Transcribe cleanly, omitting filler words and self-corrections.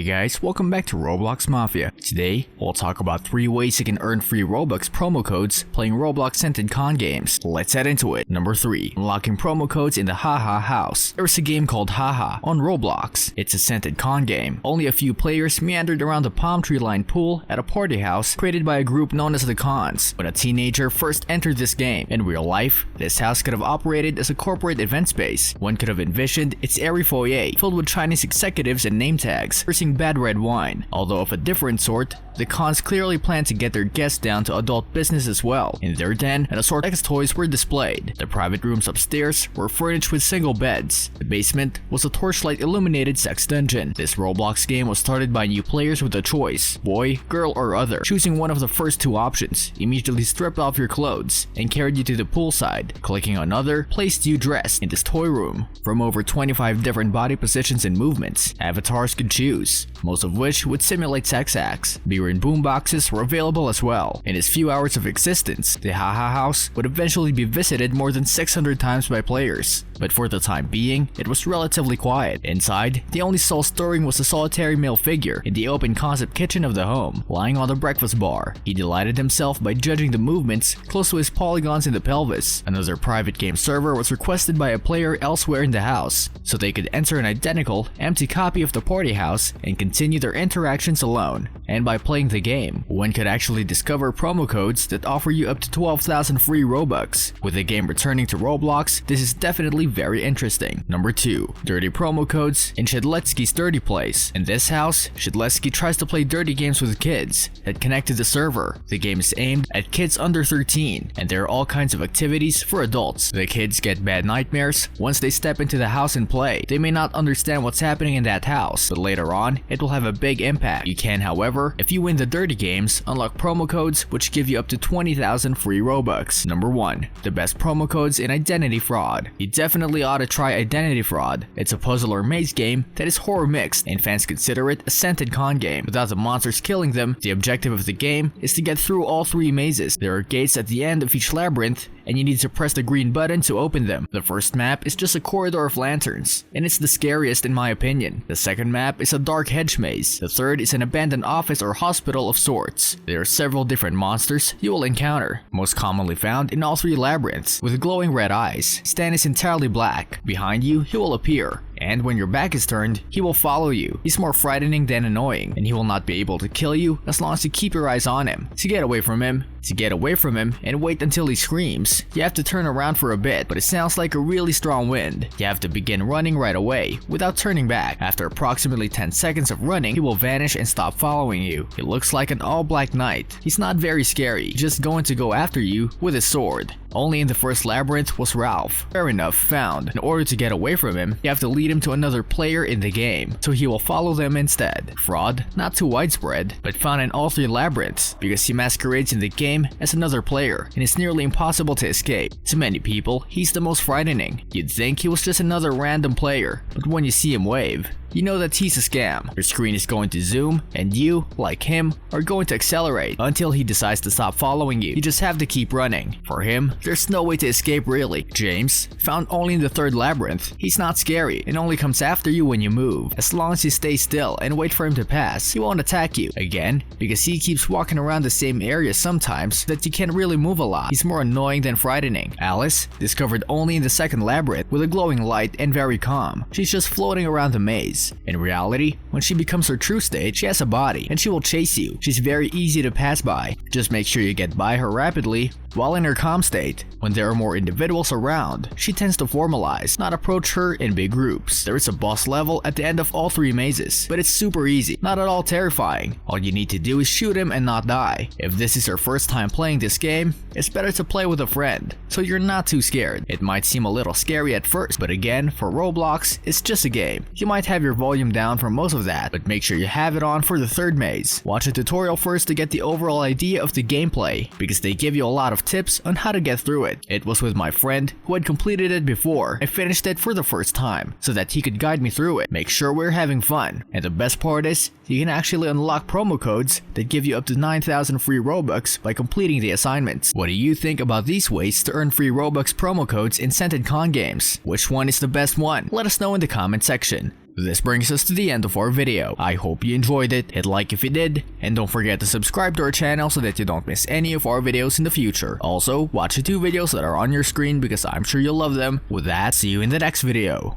Hey guys, welcome back to Roblox Mafia. Today, we'll talk about 3 ways you can earn free Robux promo codes playing Roblox scented con games. Let's head into it. Number 3. Unlocking promo codes in the Haha House. There's a game called Haha on Roblox. It's a scented con game. Only a few players meandered around the palm tree lined pool at a party house created by a group known as the Cons. When a teenager first entered this game, in real life, this house could have operated as a corporate event space. One could have envisioned its airy foyer filled with Chinese executives and name tags, bad red wine. Although of a different sort, the Cons clearly planned to get their guests down to adult business as well. In their den, an assorted sex toys were displayed. The private rooms upstairs were furnished with single beds. The basement was a torchlight illuminated sex dungeon. This Roblox game was started by new players with a choice, boy, girl, or other. Choosing one of the first 2 options immediately stripped off your clothes and carried you to the poolside. Clicking on other placed you dressed in this toy room. From over 25 different body positions and movements, avatars could choose, most of which would simulate sex acts. Beer and boomboxes were available as well. In its few hours of existence, the Haha House would eventually be visited more than 600 times by players. But for the time being, it was relatively quiet. Inside, the only soul stirring was a solitary male figure in the open concept kitchen of the home, lying on the breakfast bar. He delighted himself by judging the movements close to his polygons in the pelvis. Another private game server was requested by a player elsewhere in the house, so they could enter an identical, empty copy of the party house and continue their interactions alone. And by playing the game, one could actually discover promo codes that offer you up to 12,000 free Robux. With the game returning to Roblox, this is definitely very interesting. Number 2. Dirty promo codes in Shedletsky's Dirty Place. In this house, Shedletsky tries to play dirty games with kids that connect to the server. The game is aimed at kids under 13, and there are all kinds of activities for adults. The kids get bad nightmares once they step into the house and play. They may not understand what's happening in that house, but later on, it will have a big impact. You can, however, if you win the dirty games, unlock promo codes which give you up to 20,000 free Robux. Number 1. The best promo codes in Identity Fraud. You definitely ought to try Identity Fraud. It's a puzzle or maze game that is horror mixed, and fans consider it a scented con game. Without the monsters killing them, the objective of the game is to get through all 3 mazes. There are gates at the end of each labyrinth, and you need to press the green button to open them. The first map is just a corridor of lanterns, and it's the scariest in my opinion. The second map is a dark hedge maze. The third is an abandoned office or hospital of sorts. There are several different monsters you will encounter, most commonly found in all 3 labyrinths, with glowing red eyes. Stan is entirely black. Behind you, he will appear, and when your back is turned, he will follow you. He's more frightening than annoying, and he will not be able to kill you as long as you keep your eyes on him. To get away from him and wait until he screams, you have to turn around for a bit, but it sounds like a really strong wind. You have to begin running right away without turning back. After approximately 10 seconds of running, he will vanish and stop following you. He looks like an all-black knight. He's not very scary, just going to go after you with his sword. Only in the first labyrinth was Ralph. Fair enough, found. In order to get away from him, you have to lead him to another player in the game, so he will follow them instead. Fraud, not too widespread, but found in all 3 labyrinths, because he masquerades in the game as another player, and it's nearly impossible to escape. To many people, he's the most frightening. You'd think he was just another random player, but when you see him wave, you know that he's a scam. Your screen is going to zoom, and you, like him, are going to accelerate until he decides to stop following you. You just have to keep running. For him, there's no way to escape really. James, found only in the 3rd labyrinth. He's not scary and only comes after you when you move. As long as you stay still and wait for him to pass, he won't attack you. Again, because he keeps walking around the same area sometimes that you can't really move a lot. He's more annoying than frightening. Alice, discovered only in the 2nd labyrinth with a glowing light and very calm. She's just floating around the maze. In reality, when she becomes her true state, she has a body and she will chase you. She's very easy to pass by. Just make sure you get by her rapidly. While in her calm state, when there are more individuals around, she tends to formalize, not approach her in big groups. There is a boss level at the end of all 3 mazes, but it's super easy, not at all terrifying. All you need to do is shoot him and not die. If this is your first time playing this game, it's better to play with a friend, so you're not too scared. It might seem a little scary at first, but again, for Roblox, it's just a game. You might have your volume down for most of that, but make sure you have it on for the 3rd maze. Watch a tutorial first to get the overall idea of the gameplay, because they give you a lot of tips on how to get through it. It was with my friend who had completed it before. I finished it for the first time so that he could guide me through it. Make sure we're having fun. And the best part is, you can actually unlock promo codes that give you up to 9,000 free Robux by completing the assignments. What do you think about these ways to earn free Robux promo codes in scented con games? Which one is the best one? Let us know in the comment section. This brings us to the end of our video. I hope you enjoyed it, hit like if you did, and don't forget to subscribe to our channel so that you don't miss any of our videos in the future. Also, watch the 2 videos that are on your screen because I'm sure you'll love them. With that, see you in the next video.